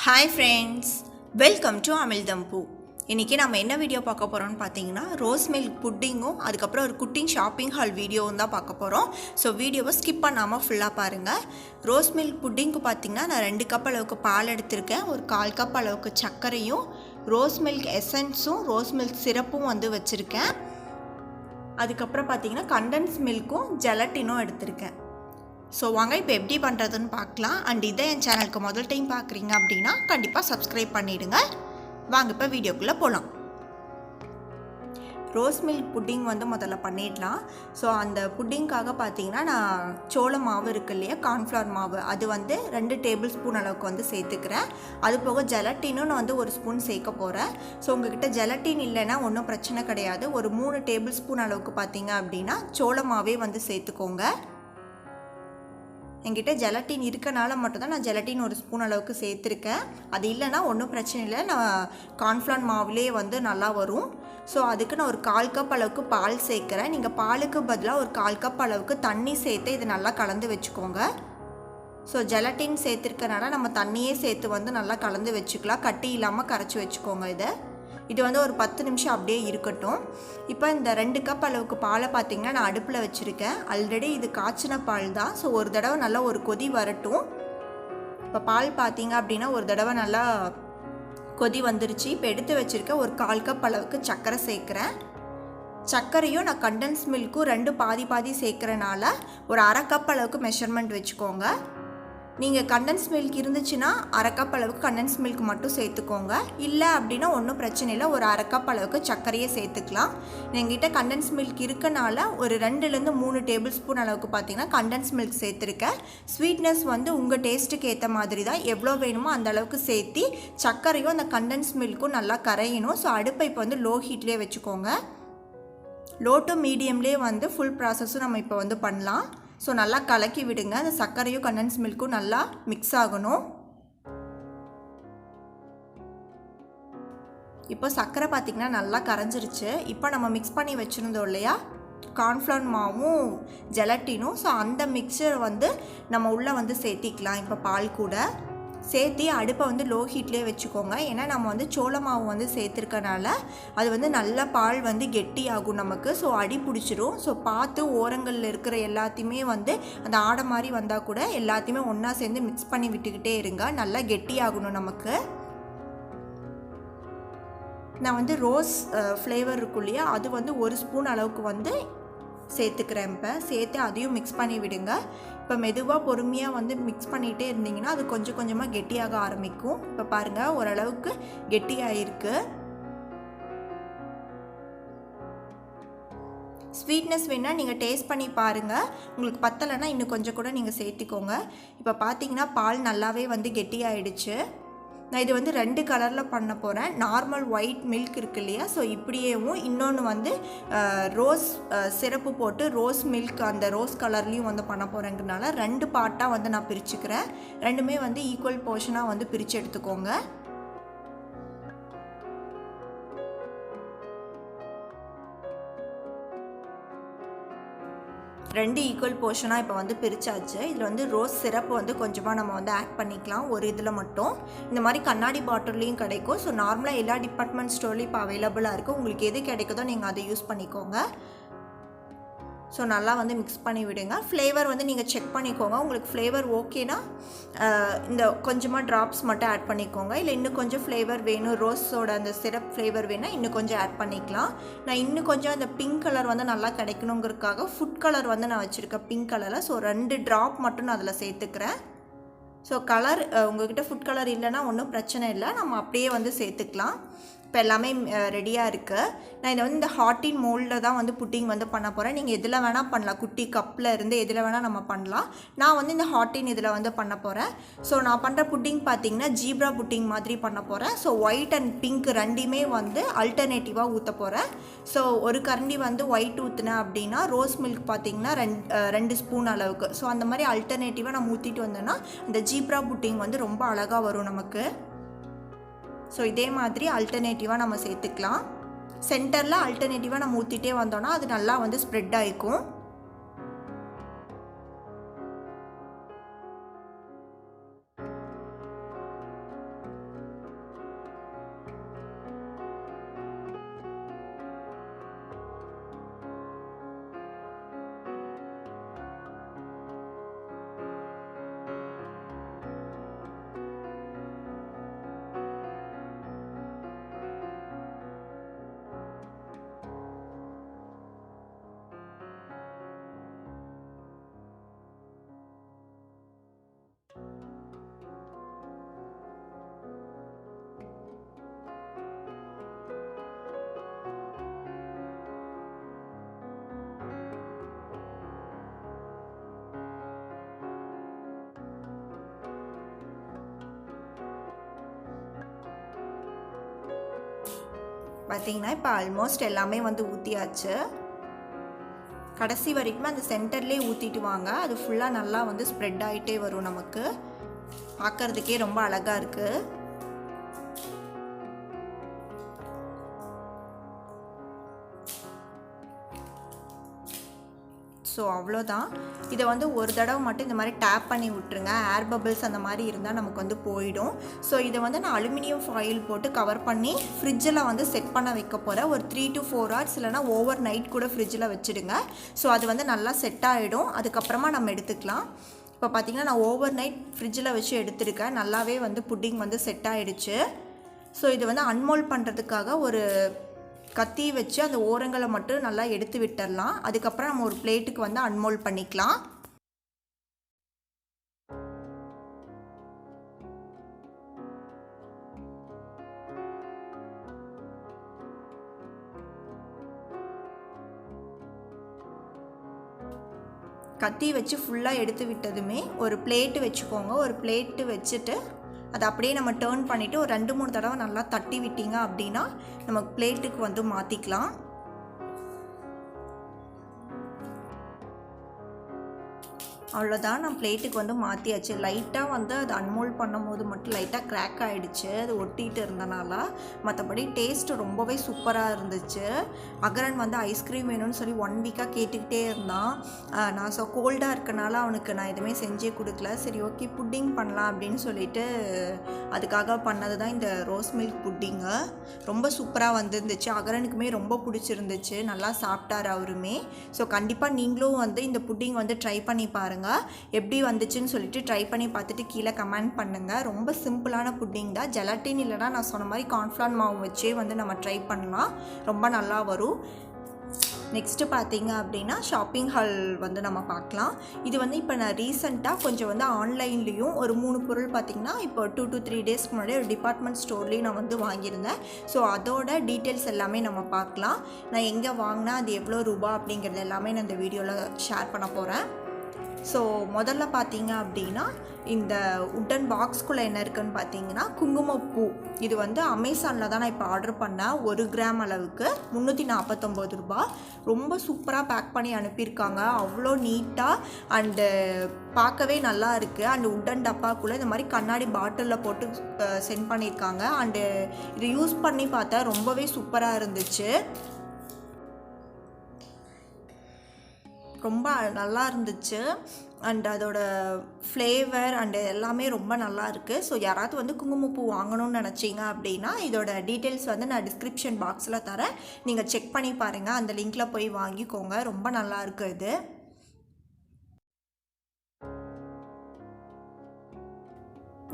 Hi friends, welcome to Amizhthampoo. இன்றைக்கி நம்ம என்ன வீடியோ பார்க்க போகிறோம்னு பார்த்தீங்கன்னா ரோஸ் மில்க் புட்டிங்கும் அதுக்கப்புறம் ஒரு குட்டிங் ஷாப்பிங் ஹால் வீடியோவும் தான் பார்க்க போகிறோம். ஸோ வீடியோவை ஸ்கிப் பண்ணாமல் ஃபுல்லாக பாருங்கள். ரோஸ் மில்க் புட்டிங்க்கு பார்த்தீங்கன்னா நான் 2 கப் அளவுக்கு பால் எடுத்திருக்கேன். ஒரு 1/4 கப் அளவுக்கு சர்க்கரையும் ரோஸ் மில்க் எசன்ஸும் ரோஸ் மில்க் சிரப்பும் வந்து வச்சுருக்கேன். அதுக்கப்புறம் பார்த்தீங்கன்னா கண்டென்ஸ் மில்க்கும் ஜெலட்டினும் எடுத்திருக்கேன். ஸோ வாங்க இப்போ எப்படி பண்ணுறதுன்னு பார்க்கலாம். அண்ட் இதை என் சேனலுக்கு முதல் டைம் பார்க்குறீங்க அப்படின்னா கண்டிப்பாக சப்ஸ்கிரைப் பண்ணிவிடுங்க. வாங்க இப்போ வீடியோக்குள்ளே போகலாம். ரோஸ் மில்க் புட்டிங் வந்து முதல்ல பண்ணிடலாம். ஸோ அந்த புட்டிங்காக பார்த்தீங்கன்னா நான் சோள மாவு இருக்குது இல்லையா, கார்ன்ஃப்ளவர் மாவு, அது வந்து 2 டேபிள் ஸ்பூன் அளவுக்கு வந்து சேர்த்துக்கிறேன். அது போக ஜெலட்டினும் நான் வந்து 1 ஸ்பூன் சேர்க்க போகிறேன். ஸோ உங்கள்கிட்ட ஜெலட்டின் இல்லைன்னா ஒன்றும் பிரச்சனை கிடையாது. ஒரு 3 டேபிள் ஸ்பூன் அளவுக்கு பார்த்தீங்க அப்படின்னா சோள மாவே வந்து சேர்த்துக்கோங்க. என்கிட்ட ஜெலட்டின் இருக்கனால மட்டும்தான் நான் ஜெலட்டின் 1 ஸ்பூன் அளவுக்கு சேர்த்துருக்கேன். அது இல்லைனா ஒன்றும் பிரச்சனை இல்லை, நான் கார்ன்ஃப்ளவர் மாவுலே வந்து நல்லா வரும். ஸோ அதுக்கு நான் ஒரு 1/4 கப் அளவுக்கு பால் சேர்க்குறேன். நீங்கள் பாலுக்கு பதிலாக ஒரு 1/4 கப் அளவுக்கு தண்ணி சேர்த்து இது நல்லா கலந்து வச்சுக்கோங்க. ஸோ ஜெலட்டின் சேர்த்துருக்கனால நம்ம தண்ணியே சேர்த்து வந்து நல்லா கலந்து வச்சுக்கலாம். கட்டி இல்லாமல் கரைச்சி வச்சுக்கோங்க. இது வந்து ஒரு 10 நிமிஷம் அப்படியே இருக்கட்டும். இப்போ இந்த 2 கப் அளவுக்கு பாலை பார்த்திங்கன்னா நான் அடுப்பில் வச்சுருக்கேன். ஆல்ரெடி இது காய்ச்சின பால் தான். ஸோ ஒரு தடவை நல்லா ஒரு கொதி வரட்டும். இப்போ பால் பார்த்திங்க அப்படின்னா ஒரு தடவை நல்லா கொதி வந்துருச்சு. இப்போ எடுத்து வச்சுருக்க ஒரு 1/4 கப் அளவுக்கு சர்க்கரை சேர்க்குறேன். சர்க்கரையும் நான் கண்டென்ஸ் மில்க்கும் 2 பாதி பாதி சேர்க்குறனால ஒரு 1/2 கப் அளவுக்கு மெஷர்மெண்ட் வச்சுக்கோங்க. நீங்கள் கண்டென்ஸ் மில்க் இருந்துச்சுன்னா 1/2 கப் அளவுக்கு கண்டென்ஸ் மில்க் மட்டும் சேர்த்துக்கோங்க. இல்லை அப்படின்னா ஒன்றும் பிரச்சனை இல்லை, ஒரு 1/2 கப் அளவுக்கு சர்க்கரையே சேர்த்துக்கலாம். எங்கிட்ட கண்டென்ஸ் மில்க் இருக்கனால ஒரு 2லேருந்து 3 டேபிள் ஸ்பூன் அளவுக்கு பார்த்தீங்கன்னா கண்டென்ஸ் மில்க் சேர்த்துருக்கேன். ஸ்வீட்னஸ் வந்து உங்கள் டேஸ்ட்டுக்கு ஏற்ற மாதிரி தான், எவ்வளோ வேணுமோ அந்த அளவுக்கு சேர்த்து சர்க்கரையும் அந்த கண்டென்ஸ் மில்க்கும் நல்லா கரையணும். ஸோ அடுப்பை இப்போ வந்து லோ ஹீட்லேயே வச்சுக்கோங்க. லோ டு மீடியம்லேயே வந்து ஃபுல் ப்ராசஸும் நம்ம இப்போ வந்து பண்ணலாம். ஸோ நல்லா கலக்கி விடுங்க. அந்த சர்க்கரையும் கண்டென்ஸ் மில்க்கும் நல்லா மிக்ஸ் ஆகணும். இப்போ சர்க்கரை பார்த்திங்கன்னா நல்லா கரைஞ்சிருச்சு. இப்போ நம்ம மிக்ஸ் பண்ணி வச்சுருந்தோம் இல்லையா கார்ன்ஃப்ளவர் மாவும் ஜெலட்டினும், ஸோ அந்த மிக்சரை வந்து நம்ம உள்ளே வந்து சேர்த்திக்கலாம். இப்போ பால் கூட சேர்த்தி அடுப்பை வந்து லோ ஹீட்லேயே வச்சுக்கோங்க. ஏன்னா நம்ம வந்து சோள மாவு வந்து சேர்த்துருக்கனால அது வந்து நல்ல பால் வந்து கெட்டி ஆகும் நமக்கு. ஸோ அடி பிடிச்சிரும். ஸோ பார்த்து ஓரங்களில் இருக்கிற எல்லாத்தையுமே வந்து அந்த ஆடை மாதிரி வந்தால் கூட எல்லாத்தையுமே ஒன்றா சேர்ந்து மிக்ஸ் பண்ணி விட்டுக்கிட்டே இருங்க. நல்லா கெட்டி ஆகணும் நமக்கு. நான் வந்து ரோஸ் ஃப்ளேவர் இருக்கும் இல்லையா, அது வந்து 1 ஸ்பூன் அளவுக்கு வந்து சேர்த்துக்கிறேன். இப்போ சேர்த்து அதையும் மிக்ஸ் பண்ணி விடுங்க. இப்போ மெதுவாக பொறுமையாக வந்து மிக்ஸ் பண்ணிகிட்டே இருந்தீங்கன்னா அது கொஞ்சம் கொஞ்சமாக கெட்டியாக ஆரம்பிக்கும். இப்போ பாருங்கள் ஓரளவுக்கு கெட்டியாகிருக்கு. ஸ்வீட்னஸ் வேணால் நீங்கள் டேஸ்ட் பண்ணி பாருங்கள். உங்களுக்கு பத்தலைன்னா இன்னும் கொஞ்சம் கூட நீங்கள் சேர்த்துக்கோங்க. இப்போ பார்த்தீங்கன்னா பால் நல்லாவே வந்து கெட்டியாகிடுச்சு. நான் இது வந்து 2 கலரில் பண்ண போகிறேன். நார்மல் ஒயிட் மில்க் இருக்கு இல்லையா, ஸோ இப்படியேவும் இன்னொன்று வந்து ரோஸ் சிரப்பு போட்டு ரோஸ் மில்க் அந்த ரோஸ் கலர்லேயும் வந்து பண்ண போகிறேங்கிறனால 2 பார்ட்டாக வந்து நான் பிரிச்சுக்கிறேன். ரெண்டுமே வந்து ஈக்குவல் போர்ஷனாக வந்து பிரித்து எடுத்துக்கோங்க. ரெண்டு ஈக்குவல் போர்ஷனாக இப்போ வந்து பிரித்தாச்சு. இதில் வந்து ரோஸ் சிரப்பு வந்து கொஞ்சமாக நம்ம வந்து ஆட் பண்ணிக்கலாம். ஒரு இதில் மட்டும் இந்த மாதிரி கண்ணாடி பாட்டில்லையும் கிடைக்கும். ஸோ நார்மலாக எல்லா டிபார்ட்மெண்ட் ஸ்டோர்லையும் இப்போ அவைலபிளாக இருக்குது. உங்களுக்கு எது கிடைக்குதோ நீங்கள் அதை யூஸ் பண்ணிக்கோங்க. ஸோ நல்லா வந்து மிக்ஸ் பண்ணி விடுங்க. ஃப்ளேவர் வந்து நீங்கள் செக் பண்ணிக்கோங்க. உங்களுக்கு ஃப்ளேவர் ஓகேனா இந்த கொஞ்சமாக ட்ராப்ஸ் மட்டும் ஆட் பண்ணிக்கோங்க. இல்லை இன்னும் கொஞ்சம் ஃப்ளேவர் வேணும், ரோஸோட அந்த சிரப் ஃப்ளேவர் வேணால் இன்னும் கொஞ்சம் ஆட் பண்ணிக்கலாம். நான் இன்னும் கொஞ்சம் அந்த பிங்க் கலர் வந்து நல்லா கிடைக்கணுங்கிறதுக்காக ஃபுட் கலர் வந்து நான் வச்சுருக்கேன் பிங்க் கலரில். ஸோ 2 ட்ராப் மட்டும் நான் அதில் சேர்த்துக்கிறேன். ஸோ கலர் உங்கள்கிட்ட ஃபுட் கலர் இல்லைன்னா ஒன்றும் பிரச்சனை இல்லை, நம்ம அப்படியே வந்து சேர்த்துக்கலாம். இப்போ எல்லாமே ரெடியாக இருக்குது. நான் இதை வந்து இந்த ஹாட்டின் மோல்டில் தான் வந்து புட்டிங் வந்து பண்ண போகிறேன். நீங்கள் எதில் வேணால் பண்ணலாம், குட்டி கப்பில் இருந்து எதில் வேணால் நம்ம பண்ணலாம். நான் வந்து இந்த ஹாட்டின் இதில் வந்து பண்ண போகிறேன். ஸோ நான் பண்ணுற புட்டிங் பார்த்திங்கன்னா ஜீப்ரா புட்டிங் மாதிரி பண்ண போகிறேன். ஸோ ஒயிட் அண்ட் பிங்க் ரெண்டுமே வந்து அல்டர்னேட்டிவாக ஊற்ற போகிறேன். ஸோ ஒரு கரண்டி வந்து ஒயிட் ஊற்றினேன் அப்படின்னா ரோஸ் மில்க் பார்த்திங்கன்னா 2 ஸ்பூன் அளவுக்கு. ஸோ அந்த மாதிரி அல்டர்னேட்டிவாக நம்ம ஊற்றிட்டு வந்தோன்னா இந்த ஜீப்ரா புட்டிங் வந்து ரொம்ப அழகாக வரும் நமக்கு. ஸோ இதே மாதிரி அல்டர்னேட்டிவாக நம்ம சேர்த்துக்கலாம். சென்டரில் அல்டர்னேட்டிவாக நம்ம ஊற்றிட்டே வந்தோன்னா அது நல்லா வந்து ஸ்ப்ரெட் ஆகிக்கும். பார்த்தீங்கன்னா இப்போ ஆல்மோஸ்ட் எல்லாமே வந்து ஊற்றியாச்சு. கடைசி வரைக்குமே அந்த சென்டர்லேயே ஊற்றிட்டு வாங்க. அது ஃபுல்லாக நல்லா வந்து ஸ்ப்ரெட் ஆகிட்டே வரும். நமக்கு பார்க்குறதுக்கே ரொம்ப அழகாக இருக்குது. ஸோ அவ்வளோதான். இதை வந்து ஒரு தடவை மட்டும் இந்த மாதிரி டேப் பண்ணி விட்டுருங்க. ஏர் பபிள்ஸ் அந்த மாதிரி இருந்தால் நமக்கு வந்து போயிடும். ஸோ இதை வந்து நான் அலுமினியம் ஃபாயில் போட்டு கவர் பண்ணி ஃப்ரிட்ஜில் வந்து செட் பண்ண வைக்க போகிறேன். ஒரு 3 to 4 hours இல்லைனா ஓவர் நைட் கூட ஃப்ரிட்ஜில் வச்சுடுங்க. ஸோ அது வந்து நல்லா செட் ஆகிடும். அதுக்கப்புறமா நம்ம எடுத்துக்கலாம். இப்போ பார்த்திங்கன்னா நான் ஓவர் நைட் ஃப்ரிட்ஜில் வச்சு எடுத்துருக்கேன். நல்லாவே வந்து புட்டிங் வந்து செட் ஆகிடுச்சு. ஸோ இது வந்து அன்மோல்ட் பண்ணுறதுக்காக ஒரு கத்தி வச்சு அந்த ஓரங்களை மட்டும் நல்லா எடுத்து விட்டுடலாம். அதுக்கப்புறம் நம்ம ஒரு பிளேட்டுக்கு வந்து அன்மோல்ட் பண்ணிக்கலாம். கத்தி வச்சு ஃபுல்லாக எடுத்து விட்டதுமே ஒரு பிளேட்டு வச்சுக்கோங்க. ஒரு பிளேட்டு வச்சுட்டு அதை அப்படியே நம்ம டர்ன் பண்ணிவிட்டு ஒரு 2-3 தடவை நல்லா தட்டி விட்டீங்க அப்படின்னா நமக்கு பிளேட்டுக்கு வந்து மாற்றிக்கலாம். அவ்வளோதான், நான் பிளேட்டுக்கு வந்து மாற்றியாச்சு. லைட்டாக வந்து அது அன்மோல்ட் பண்ணும்போது மட்டும் லைட்டாக கிராக் ஆகிடுச்சு, அது ஒட்டிகிட்டு இருந்தனால. மற்றபடி டேஸ்ட்டு ரொம்பவே சூப்பராக இருந்துச்சு. அகரன் வந்து ஐஸ்கிரீம் வேணும்னு சொல்லி 1 வீக்காக கேட்டுக்கிட்டே இருந்தான். நான் கோல்டாக இருக்கனால அவனுக்கு நான் எதுவுமே செஞ்சே கொடுக்கல. சரி ஓகே புட்டிங் பண்ணலாம் அப்படின்னு சொல்லிட்டு அதுக்காக பண்ணது தான் இந்த ரோஸ் மில்க் புட்டிங்கு. ரொம்ப சூப்பராக வந்துருந்துச்சு. அகரனுக்குமே ரொம்ப பிடிச்சிருந்துச்சு. நல்லா சாப்பிட்டார் அவருமே. ஸோ கண்டிப்பாக நீங்களும் வந்து இந்த புட்டிங் வந்து ட்ரை பண்ணி பாருங்கள். எப்படி வந்துச்சுன்னு சொல்லிட்டு ட்ரை பண்ணி பார்த்துட்டு கீழே கமெண்ட் பண்ணுங்கள். ரொம்ப சிம்பிளான புட்டிங் தான். ஜெலட்டின் இல்லைனா நான் சொன்ன மாதிரி கார்ன்ஃப்ளவர் மாவு வச்சே வந்து நம்ம ட்ரை பண்ணலாம். ரொம்ப நல்லா வரும். நெக்ஸ்ட்டு பார்த்தீங்க அப்படின்னா ஷாப்பிங் ஹால் வந்து நம்ம பார்க்கலாம். இது வந்து இப்போ நான் ரீசெண்டாக கொஞ்சம் வந்து ஆன்லைன்லேயும் ஒரு 3 பொருள் பார்த்திங்கன்னா இப்போ 2 to 3 டேஸ்க்கு முன்னாடி ஒரு டிபார்ட்மெண்ட் ஸ்டோர்லேயும் நான் வந்து வாங்கியிருந்தேன். ஸோ அதோட டீட்டெயில்ஸ் எல்லாமே நம்ம பார்க்கலாம். நான் எங்கே வாங்கினா அது எவ்வளோ ரூபா அப்படிங்கிறது எல்லாமே நான் இந்த வீடியோவில் ஷேர் பண்ண போகிறேன். ஸோ முதல்ல பார்த்தீங்க அப்படின்னா இந்த உட்டன் பாக்ஸ்குள்ளே என்ன இருக்குதுன்னு பார்த்தீங்கன்னா குங்குமப்பூ. இது வந்து அமேசானில் தான் நான் இப்போ ஆர்டர் பண்ணேன். 1 கிராம் அளவுக்கு 349 ரூபா. ரொம்ப சூப்பராக பேக் பண்ணி அனுப்பியிருக்காங்க. அவ்வளோ நீட்டாக அண்டு பார்க்கவே நல்லா இருக்குது. அண்டு உட்டன் டப்பாக்குள்ளே இந்த மாதிரி கண்ணாடி பாட்டிலில் போட்டு சென்ட் பண்ணியிருக்காங்க. அண்டு இது யூஸ் பண்ணி பார்த்தா ரொம்பவே சூப்பராக இருந்துச்சு. ரொம்ப நல்லா இருந்துச்சு. அண்ட் அதோட ஃப்ளேவர் அண்டு எல்லாமே ரொம்ப நல்லா இருக்குது. ஸோ யாராவது வந்து குங்குமப்பூ வாங்கணும்னு நினச்சிங்க அப்படின்னா இதோட டீட்டெயில்ஸ் வந்து நான் டிஸ்கிரிப்ஷன் பாக்ஸில் தரேன். நீங்கள் செக் பண்ணி பாருங்கள். அந்த லிங்க்கில் போய் வாங்கிக்கோங்க. ரொம்ப நல்லா இருக்குது இது.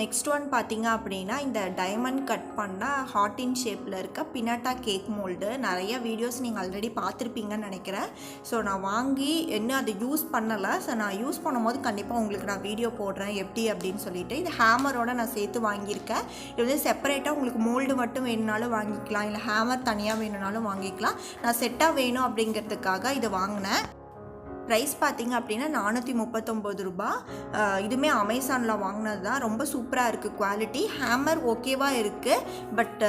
நெக்ஸ்ட் ஒன் பார்த்தீங்க அப்படின்னா இந்த டைமண்ட் கட் பண்ணால் ஹார்ட்டின் ஷேப்பில் இருக்க பினாட்டா கேக் மோல்டு. நிறைய வீடியோஸ் நீங்கள் ஆல்ரெடி பார்த்துருப்பீங்கன்னு நினைக்கிறேன். ஸோ நான் வாங்கி என்ன அதை யூஸ் பண்ணலை. ஸோ நான் யூஸ் பண்ணும்போது கண்டிப்பாக உங்களுக்கு நான் வீடியோ போடுறேன் எப்படி அப்படின்னு சொல்லிட்டு. இது ஹேமரோடு நான் சேர்த்து வாங்கியிருக்கேன். இது வந்து செப்பரேட்டாக உங்களுக்கு மோல்டு மட்டும் வேணுனாலும் வாங்கிக்கலாம், இல்லை ஹேமர் தனியாக வேணுனாலும் வாங்கிக்கலாம். நான் செட்டாக வேணும் அப்படிங்கிறதுக்காக இதை வாங்கினேன். ப்ரைஸ் பார்த்திங்க அப்படின்னா 439 ரூபா. இதுவுமே அமேசானில் வாங்கினது தான். ரொம்ப சூப்பராக இருக்குது குவாலிட்டி. ஹேமர் ஓகேவாக இருக்குது. பட்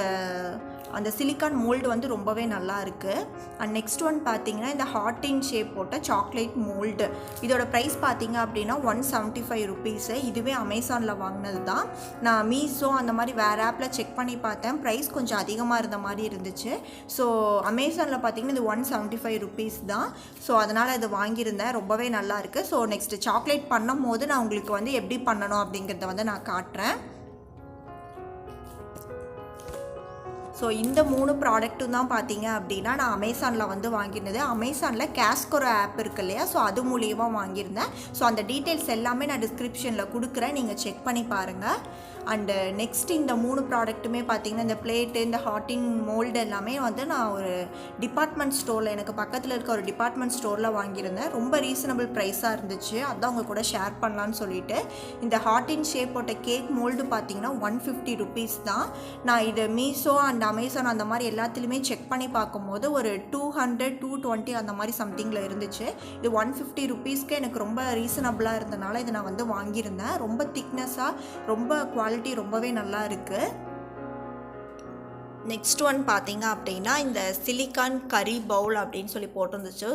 அந்த சிலிக்கான் மோல்டு வந்து ரொம்பவே நல்லா இருக்குது. அண்ட் நெக்ஸ்ட் ஒன் பார்த்தீங்கன்னா இந்த ஹார்ட்டின் ஷேப் போட்ட சாக்லேட் மோல்டு. இதோட ப்ரைஸ் பார்த்தீங்க அப்படின்னா 175 ருபீஸு. இதுவே அமேசானில் வாங்கினது தான். நான் மீஷோ அந்த மாதிரி வேறு ஆப்பில் செக் பண்ணி பார்த்தேன். ப்ரைஸ் கொஞ்சம் அதிகமாக இருந்த மாதிரி இருந்துச்சு. ஸோ அமேசானில் பார்த்தீங்கன்னா இது 175 ருபீஸ் தான். ஸோ அதனால் இது வாங்கியிருந்தேன். ரொம்பவே நல்லா இருக்குது. ஸோ நெக்ஸ்ட்டு சாக்லேட் பண்ணும் போது நான் உங்களுக்கு வந்து எப்படி பண்ணணும் அப்படிங்கிறத வந்து நான் காட்டுறேன். ஸோ இந்த 3 ப்ராடக்ட்டும் தான் பார்த்தீங்க அப்படின்னா நான் அமேசானில் வந்து வாங்கியிருந்தது. அமேசானில் கேஷ்கரோ ஆப் இருக்குது இல்லையா, ஸோ அது மூலியமாக வாங்கியிருந்தேன். ஸோ அந்த டீட்டெயில்ஸ் எல்லாமே நான் டிஸ்கிரிப்ஷனில் கொடுக்குறேன், நீங்கள் செக் பண்ணி பாருங்கள். அண்டு நெக்ஸ்ட் இந்த 3 ப்ராடக்ட்டுமே பார்த்தீங்கன்னா இந்த பிளேட்டு, இந்த ஹார்ட்டின் மோல்டு எல்லாமே வந்து நான் ஒரு டிபார்ட்மெண்ட் ஸ்டோரில், எனக்கு பக்கத்தில் இருக்க ஒரு டிபார்ட்மெண்ட் ஸ்டோரில் வாங்கியிருந்தேன். ரொம்ப ரீசனபிள் ப்ரைஸாக இருந்துச்சு. அதான் உங்கள் கூட ஷேர் பண்ணலான்னு சொல்லிட்டு. இந்த ஹார்ட்டின் ஷேப் போட்ட கேக் மோல்டு பார்த்தீங்கன்னா 150 ருபீஸ் தான். நான் இது மீஷோ அண்ட் அமேசான் அந்த மாதிரி எல்லாத்துலேயுமே செக் பண்ணி பார்க்கும்போது ஒரு 200, 220 அந்த மாதிரி சம்திங்கில் இருந்துச்சு. இது 150 ருபீஸ்க்கு எனக்கு ரொம்ப ரீசனபிளாக இருந்தனால இதை நான் வந்து வாங்கியிருந்தேன். ரொம்ப திக்னஸாக, ரொம்ப குவாலிட்டி ரொம்பவே நல்லா இருக்குது. நெக்ஸ்ட் ஒன் பார்த்தீங்க அப்படின்னா இந்த சிலிக்கான் கறி பவுல் அப்படின்னு சொல்லி போட்டிருந்துச்சு.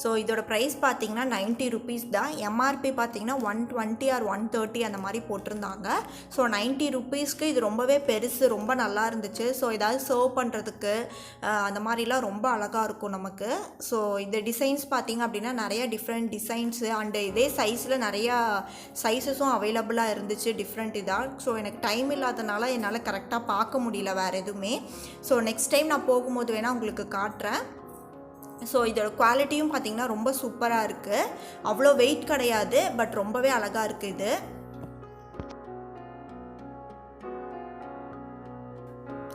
ஸோ இதோட ப்ரைஸ் பார்த்தீங்கன்னா 90 ருபீஸ் தான். எம்ஆர்பி பார்த்தீங்கன்னா 120 ஆர் 130 அந்த மாதிரி போட்டிருந்தாங்க. ஸோ 90 ருபீஸ்க்கு இது ரொம்பவே பெருசு, ரொம்ப நல்லா இருந்துச்சு. ஸோ ஏதாவது சர்வ் பண்ணுறதுக்கு அந்த மாதிரிலாம் ரொம்ப அழகாக இருக்கும் நமக்கு. ஸோ இந்த டிசைன்ஸ் பார்த்தீங்க அப்படின்னா நிறைய டிஃப்ரெண்ட் டிசைன்ஸு அண்டு இதே சைஸில் நிறையா சைஸஸும் அவைலபிளாக இருந்துச்சு டிஃப்ரெண்ட் இதாக. ஸோ எனக்கு டைம் இல்லாதனால என்னால் கரெக்டாக பார்க்க முடியல வேறு எதுவுமே. ஸோ நெக்ஸ்ட் டைம் நான் போகும்போது வேணால் உங்களுக்கு காட்டுறேன். ஸோ இதோட குவாலிட்டியும் பார்த்திங்கன்னா ரொம்ப சூப்பராக இருக்குது. அவ்வளோ வெயிட் கிடையாது, பட் ரொம்பவே அழகாக இருக்குது இது.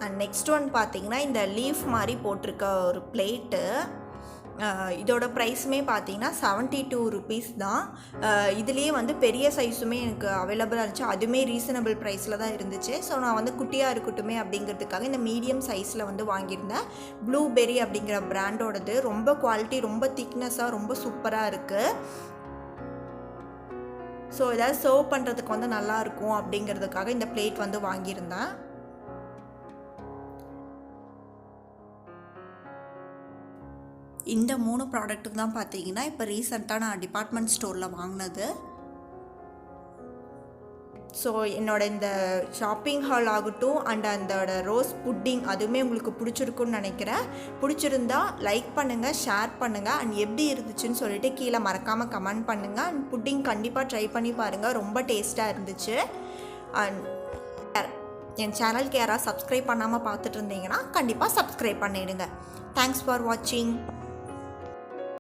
அண்ட் நெக்ஸ்ட் ஒன் பார்த்திங்கன்னா இந்த லீஃப் மாதிரி போட்டிருக்க ஒரு பிளேட்டு. இதோட ப்ரைஸுமே பார்த்தீங்கன்னா 72 ருபீஸ் தான். இதுலேயே வந்து பெரிய சைஸுமே எனக்கு அவைலபிளாக இருந்துச்சு. அதுவுமே ரீசனபிள் ப்ரைஸில் தான் இருந்துச்சு. ஸோ நான் வந்து குட்டியாக இருக்கட்டுமே அப்படிங்கிறதுக்காக இந்த மீடியம் சைஸில் வந்து வாங்கியிருந்தேன். ப்ளூபெர்ரி அப்படிங்கிற பிராண்டோடது. ரொம்ப குவாலிட்டி, ரொம்ப திக்னஸாக, ரொம்ப சூப்பராக இருக்குது. ஸோ ஏதாவது சர்வ் பண்ணுறதுக்கு வந்து நல்லாயிருக்கும் அப்படிங்கிறதுக்காக இந்த பிளேட் வந்து வாங்கியிருந்தேன். இந்த 3 ப்ராடக்ட்டுக்கு தான் பார்த்தீங்கன்னா இப்போ ரீசெண்டாக நான் டிபார்ட்மெண்ட் ஸ்டோரில் வாங்கினது. ஸோ என்னோட இந்த ஷாப்பிங் ஹால் ஆகட்டும் அண்ட் அதோட ரோஸ் புட்டிங் அதுவுமே உங்களுக்கு பிடிச்சிருக்குன்னு நினைக்கிறேன். பிடிச்சிருந்தா லைக் பண்ணுங்கள், ஷேர் பண்ணுங்கள் அண்ட் எப்படி இருந்துச்சுன்னு சொல்லிட்டு கீழே மறக்காமல் கமெண்ட் பண்ணுங்கள். அண்ட் புட்டிங் கண்டிப்பாக ட்ரை பண்ணி பாருங்கள், ரொம்ப டேஸ்ட்டாக இருந்துச்சு. அண்ட் என் சேனலுக்கு யாராவது சப்ஸ்கிரைப் பண்ணாமல் பார்த்துட்டு இருந்தீங்கன்னா கண்டிப்பாக சப்ஸ்கிரைப் பண்ணிவிடுங்க. தேங்க்ஸ் ஃபார் வாட்சிங்.